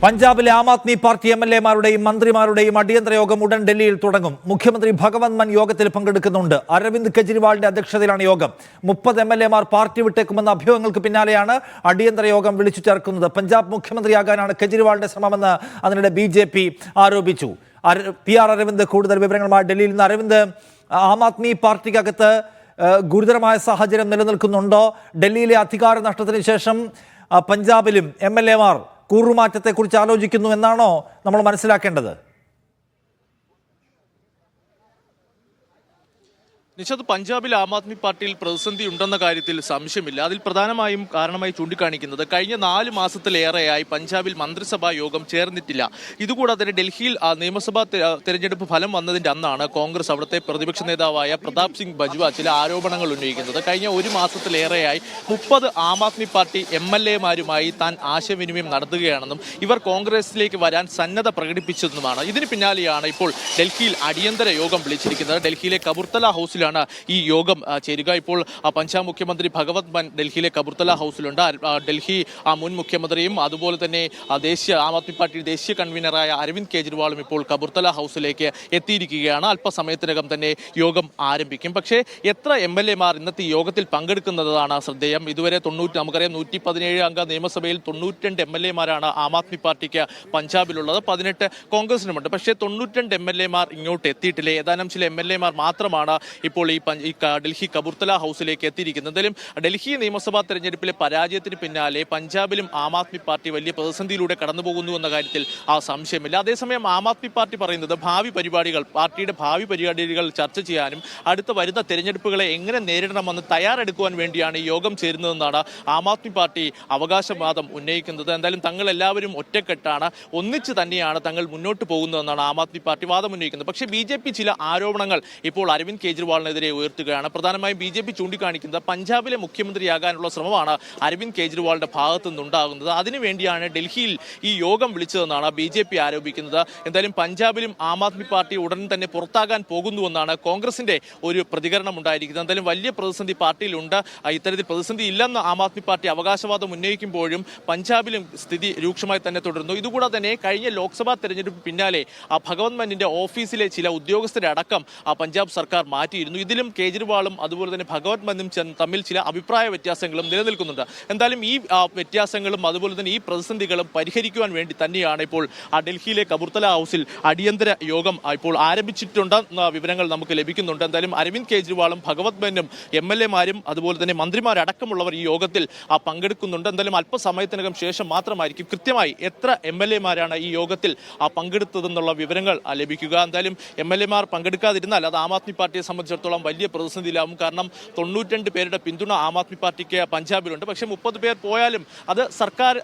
പഞ്ചാബിലെ ആം ആദ്മി പാർട്ടി എംഎൽഎമാരുടെയും മന്ത്രിമാരുടെയും അടിയന്തര യോഗം ഉടൻ ഡൽഹിയിൽ തുടങ്ങും. മുഖ്യമന്ത്രി ഭഗവന്ത് മാൻ യോഗത്തിൽ പങ്കെടുക്കുന്നുണ്ട്. അരവിന്ദ് കെജ്രിവാളിന്റെ അധ്യക്ഷതയിലാണ് യോഗം. 30 എംഎൽഎമാർ പാർട്ടി വിട്ടേക്കുമെന്ന അഭ്യൂഹങ്ങൾക്ക് പിന്നാലെയാണ് അടിയന്തര യോഗം വിളിച്ചു ചേർക്കുന്നത്. പഞ്ചാബ് മുഖ്യമന്ത്രിയാകാനാണ് കെജ്രിവാളിന്റെ ശ്രമമെന്ന് അതിനിടെ BJP ആരോപിച്ചു. PR അരവിന്ദ് കൂടുതൽ വിവരങ്ങളുമായി ഡൽഹിയിൽ നിന്ന്. അരവിന്ദ്, ആം ആദ്മി പാർട്ടിക്കകത്ത് ഗുരുതരമായ സാഹചര്യം നിലനിൽക്കുന്നുണ്ടോ? ഡൽഹിയിലെ അധികാര നഷ്ടത്തിന് ശേഷം പഞ്ചാബിലും എംഎൽഎമാർ കൂറുമാറ്റത്തെക്കുറിച്ച് ആലോചിക്കുന്നു എന്നാണോ നമ്മൾ മനസ്സിലാക്കേണ്ടത്? നിഷാദ്, പഞ്ചാബിൽ ആം ആദ്മി പാർട്ടിയിൽ പ്രതിസന്ധി ഉണ്ടെന്ന കാര്യത്തിൽ സംശയമില്ല. അതിൽ പ്രധാനമായും കാരണമായി ചൂണ്ടിക്കാണിക്കുന്നത് കഴിഞ്ഞ 4 മാസത്തിലേറെയായി പഞ്ചാബിൽ മന്ത്രിസഭാ യോഗം ചേർന്നിട്ടില്ല. ഇതുകൂടാതെ തന്നെ ഡൽഹിയിൽ നിയമസഭാ തെരഞ്ഞെടുപ്പ് ഫലം വന്നതിന്റെ അന്നാണ് കോൺഗ്രസ് അവിടുത്തെ പ്രതിപക്ഷ നേതാവായ പ്രതാപ് സിംഗ് ബജ്വ ചില ആരോപണങ്ങൾ ഉന്നയിക്കുന്നത്. കഴിഞ്ഞ 1 മാസത്തിലേറെയായി 30 ആം ആദ്മി പാർട്ടി MLA-മാരുമായി താൻ ആശയവിനിമയം നടത്തുകയാണെന്നും ഇവർ കോൺഗ്രസിലേക്ക് വരാൻ സന്നദ്ധ പ്രകടിപ്പിച്ചതെന്നുമാണ്. ഇതിന് പിന്നാലെയാണ് ഇപ്പോൾ ഡൽഹിയിൽ അടിയന്തര യോഗം വിളിച്ചിരിക്കുന്നത്. ഡൽഹിയിലെ കപൂർത്തല ഹൗസിലാണ് ഈ യോഗം ചേരുക. ഇപ്പോൾ പഞ്ചാബ് മുഖ്യമന്ത്രി ഭഗവന്ത് മാൻ ഡൽഹിയിലെ കപൂർത്തല ഹൗസിലുണ്ട്. ഡൽഹി മുൻ മുഖ്യമന്ത്രിയും അതുപോലെ തന്നെ ആം ആദ്മി പാർട്ടി ദേശീയ കൺവീനറായ അരവിന്ദ് കെജ്രിവാളും ഇപ്പോൾ കപൂർത്തല ഹൗസിലേക്ക് എത്തിയിരിക്കുകയാണ്. അല്പസമയത്തിനകം തന്നെ യോഗം ആരംഭിക്കും. പക്ഷേ എത്ര MLA-മാർ ഇന്നത്തെ യോഗത്തിൽ പങ്കെടുക്കുന്നതാണ് ശ്രദ്ധേയം. ഇതുവരെ നമുക്കറിയാം 117 അംഗ നിയമസഭയിൽ 92 MLA-മാരാണ് ആം ആദ്മി പാർട്ടിക്ക് പഞ്ചാബിലുള്ളത്. 18 കോൺഗ്രസിനുമുണ്ട്. പക്ഷേ 92 MLA-മാർ ഇങ്ങോട്ട് എത്തിയിട്ടില്ല. ഏതാനും ചില MLA-മാർ മാത്രമാണ് ഇപ്പോൾ ഈ ഡൽഹി കപൂർത്തല ഹൗസിലേക്ക് എത്തിയിരിക്കുന്നത്. എന്തായാലും ഡൽഹി നിയമസഭാ തെരഞ്ഞെടുപ്പിലെ പരാജയത്തിന് പിന്നാലെ പഞ്ചാബിലും ആം ആദ്മി പാർട്ടി വലിയ പ്രതിസന്ധിയിലൂടെ കടന്നുപോകുന്നു എന്ന കാര്യത്തിൽ സംശയമില്ല. അതേസമയം ആം ആദ്മി പാർട്ടി പറയുന്നത് പാർട്ടിയുടെ ഭാവി പരിപാടികൾ ചർച്ച ചെയ്യാനും അടുത്ത വരുന്ന തെരഞ്ഞെടുപ്പുകളെ എങ്ങനെ നേരിടണമെന്ന് തയ്യാറെടുക്കുവാൻ വേണ്ടിയാണ് ഈ യോഗം ചേരുന്നതെന്നാണ് ആം ആദ്മി പാർട്ടി അവകാശവാദം ഉന്നയിക്കുന്നത്. എന്തായാലും തങ്ങൾ എല്ലാവരും ഒറ്റക്കെട്ടാണ്, ഒന്നിച്ച് തന്നെയാണ് തങ്ങൾ മുന്നോട്ട് പോകുന്നതെന്നാണ് ആം ആദ്മി പാർട്ടി വാദം ഉന്നയിക്കുന്നത്. പക്ഷേ BJP ചില ആരോപണങ്ങൾ ഇപ്പോൾ അരവിന്ദ് കെജ്രിവാളിനെതിരെ ഉയർത്തുകയാണ്. പ്രധാനമായും BJP ചൂണ്ടിക്കാണിക്കുന്നത് പഞ്ചാബിലെ മുഖ്യമന്ത്രിയാകാനുള്ള ശ്രമമാണ് അരവിന്ദ് കെജ്രിവാളിന്റെ ഭാഗത്തു നിന്നുണ്ടാകുന്നത്. അതിനുവേണ്ടിയാണ് ഡൽഹിയിൽ ഈ യോഗം വിളിച്ചതെന്നാണ് BJP ആരോപിക്കുന്നത്. എന്തായാലും പഞ്ചാബിലും ആം ആദ്മി പാർട്ടി ഉടൻ തന്നെ പുറത്താകാൻ പോകുന്നുവെന്നാണ് കോൺഗ്രസിന്റെ ഒരു പ്രതികരണം ഉണ്ടായിരിക്കുന്നത്. എന്തായാലും വലിയ പ്രതിസന്ധി പാർട്ടിയിലുണ്ട്. ഇത്തരത്തിൽ പ്രതിസന്ധി ഇല്ലെന്ന് ആം ആദ്മി പാർട്ടി അവകാശവാദം ഉന്നയിക്കുമ്പോഴും പഞ്ചാബിലും സ്ഥിതി രൂക്ഷമായി തന്നെ തുടരുന്നു. ഇതുകൂടാതെ തന്നെ കഴിഞ്ഞ ലോക്സഭാ തെരഞ്ഞെടുപ്പ് പിന്നാലെ ഭഗവന്ത് മാനിന്റെ ഓഫീസിലെ ചില ഉദ്യോഗസ്ഥരെ അടക്കം പഞ്ചാബ് സർക്കാർ മാറ്റിയിരുന്നു. ഇതിലും കേജ്രിവാളും അതുപോലെ തന്നെ ഭഗവന്ത് മാനും തമ്മിൽ ചില അഭിപ്രായ വ്യത്യാസങ്ങളും നിലനിൽക്കുന്നുണ്ട്. എന്തായാലും ഈ വ്യത്യാസങ്ങളും അതുപോലെ തന്നെ ഈ പ്രതിസന്ധികളും പരിഹരിക്കുവാൻ വേണ്ടി തന്നെയാണ് ഇപ്പോൾ ഡൽഹിയിലെ കപൂർത്തല ഹൗസിൽ അടിയന്തര യോഗം ഇപ്പോൾ ആരംഭിച്ചിട്ടുണ്ടെന്ന വിവരങ്ങൾ നമുക്ക് ലഭിക്കുന്നുണ്ട്. എന്തായാലും അരവിന്ദ് കെജ്രിവാളും ഭഗവന്ത് മാനും MLA-മാരും അതുപോലെ തന്നെ മന്ത്രിമാരടക്കമുള്ളവർ ഈ യോഗത്തിൽ പങ്കെടുക്കുന്നുണ്ട്. എന്തായാലും അല്പസമയത്തിനകം ശേഷം മാത്രമായിരിക്കും കൃത്യമായി എത്ര MLA-മാരാണ് ഈ യോഗത്തിൽ പങ്കെടുത്തതെന്നുള്ള വിവരങ്ങൾ ലഭിക്കുക. എന്തായാലും MLA-മാർ പങ്കെടുക്കാതിരുന്നാൽ അത് ആം ആദ്മി പാർട്ടിയെ സംബന്ധിച്ചിടത്തോളം വലിയ പ്രതിസന്ധിയിലാവും. കാരണം 92 പേരുടെ പിന്തുണ ആം ആദ്മി പാർട്ടിക്ക് പഞ്ചാബിലുണ്ട്. പക്ഷേ 30 പേർ പോയാലും അത് സർക്കാർ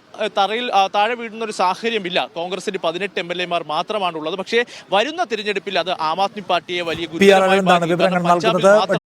താഴെ വീഴുന്ന ഒരു സാഹചര്യമില്ല. കോൺഗ്രസിന് 18 MLA-മാർ മാത്രമാണുള്ളത്. പക്ഷേ വരുന്ന തിരഞ്ഞെടുപ്പിൽ അത് ആം ആദ്മി പാർട്ടിയെ വലിയ വിവരങ്ങൾ നൽകുന്നത്.